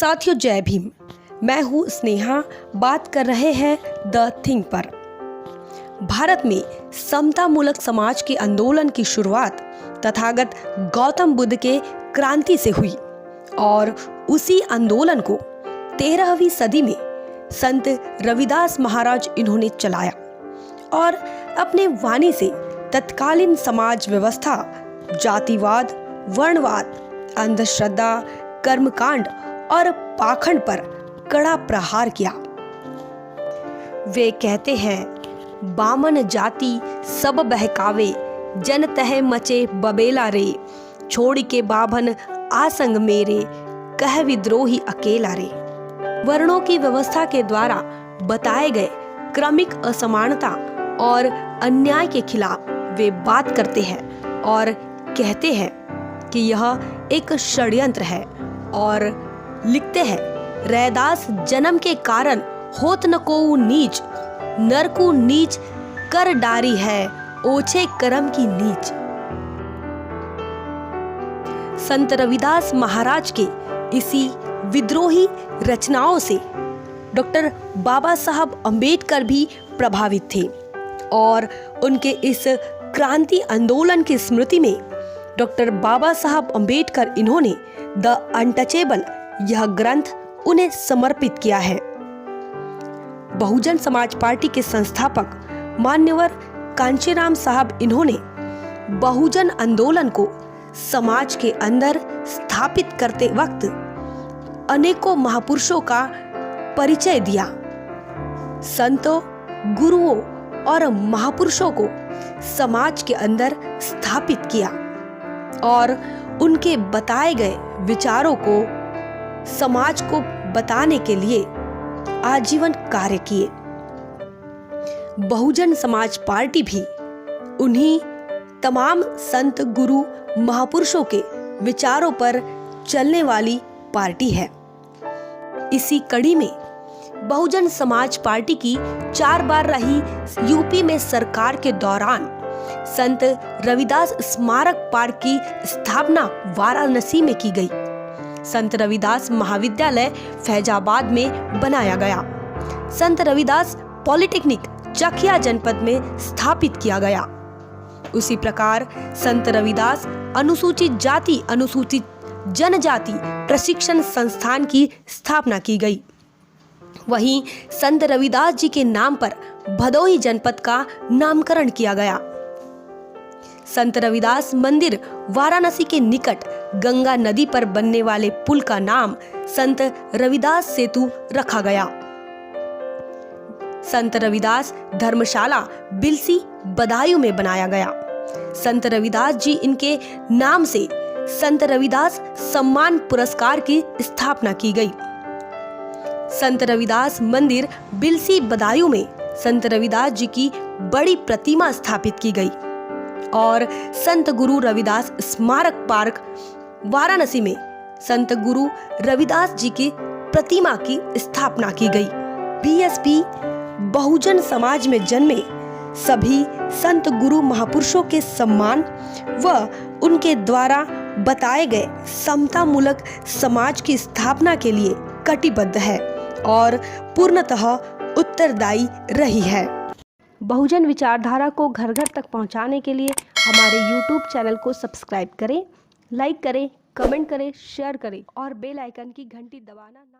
साथियों जय भीम। मैं हूँ स्नेहा, बात कर रहे हैं द थिंग पर। भारत में समतामूलक समाज के आंदोलन की शुरुआत तथागत गौतम बुद्ध के क्रांति से हुई और उसी आंदोलन को 13वीं सदी में संत रविदास महाराज इन्होंने चलाया और अपने वाणी से तत्कालीन समाज व्यवस्था, जातिवाद, वर्णवाद, अंधश्रद्धा, कर्मकांड और पाखंड पर कड़ा प्रहार किया। वे कहते हैं, बामन जाति सब बहकावे, जन तह मचे बबेला रे, छोड़ के बाभन आसंग मेरे, कह विद्रोही अकेला रे। वर्णों की व्यवस्था के द्वारा बताए गए क्रमिक असमानता और अन्याय के खिलाफ वे बात करते हैं और कहते हैं कि यह एक षड्यंत्र है और लिखते हैं, रैदास जन्म के कारण होत न को नीच, नर को नीच कर डारी है, ओछे कर्म की नीच। संत रविदास महाराज के इसी विद्रोही रचनाओं से डॉक्टर बाबा साहब अम्बेडकर भी प्रभावित थे और उनके इस क्रांति आंदोलन की स्मृति में डॉक्टर बाबा साहब अम्बेडकर इन्होंने द अनटचेबल यह ग्रंथ उन्हें समर्पित किया है। बहुजन समाज पार्टी के संस्थापक मान्यवर कांशीराम साहब इन्होंने बहुजन आंदोलन को समाज के अंदर स्थापित करते वक्त अनेकों महापुरुषों का परिचय दिया। संतों, गुरुओं और महापुरुषों को समाज के अंदर स्थापित किया और उनके बताए गए विचारों को समाज को बताने के लिए आजीवन कार्य किए। बहुजन समाज पार्टी भी उन्हीं तमाम संत, गुरु, महापुरुषों के विचारों पर चलने वाली पार्टी है। इसी कड़ी में बहुजन समाज पार्टी की 4 बार रही यूपी में सरकार के दौरान संत रविदास स्मारक पार्क की स्थापना वाराणसी में की गई। संत रविदास महाविद्यालय फैजाबाद में बनाया गया। संत रविदास पॉलिटेक्निक चकिया जनपद में स्थापित किया गया। उसी प्रकार संत रविदास अनुसूचित जाति अनुसूचित जनजाति प्रशिक्षण संस्थान की स्थापना की गई। वहीं संत रविदास जी के नाम पर भदोही जनपद का नामकरण किया गया। संत रविदास मंदिर वाराणसी के निकट गंगा नदी पर बनने वाले पुल का नाम संत रविदास सेतु रखा गया। संत रविदास धर्मशाला बिलसी बदायूं में बनाया गया। संत रविदास जी इनके नाम से संत रविदास सम्मान पुरस्कार की स्थापना की गई। संत रविदास मंदिर बिलसी बदायूं में संत रविदास जी की बड़ी प्रतिमा स्थापित की गई और संत गुरु रविदास स्मारक पार्क वाराणसी में संत गुरु रविदास जी की प्रतिमा की स्थापना की गई। बीएसपी बहुजन समाज में जन्मे सभी संत, गुरु, महापुरुषों के सम्मान व उनके द्वारा बताए गए समतामूलक समाज की स्थापना के लिए कटिबद्ध है और पूर्णतः उत्तरदायी रही है। बहुजन विचारधारा को घर घर तक पहुंचाने के लिए हमारे YouTube चैनल को सब्सक्राइब करें, लाइक करें, कमेंट करें, शेयर करें और बेल आइकन की घंटी दबाना ना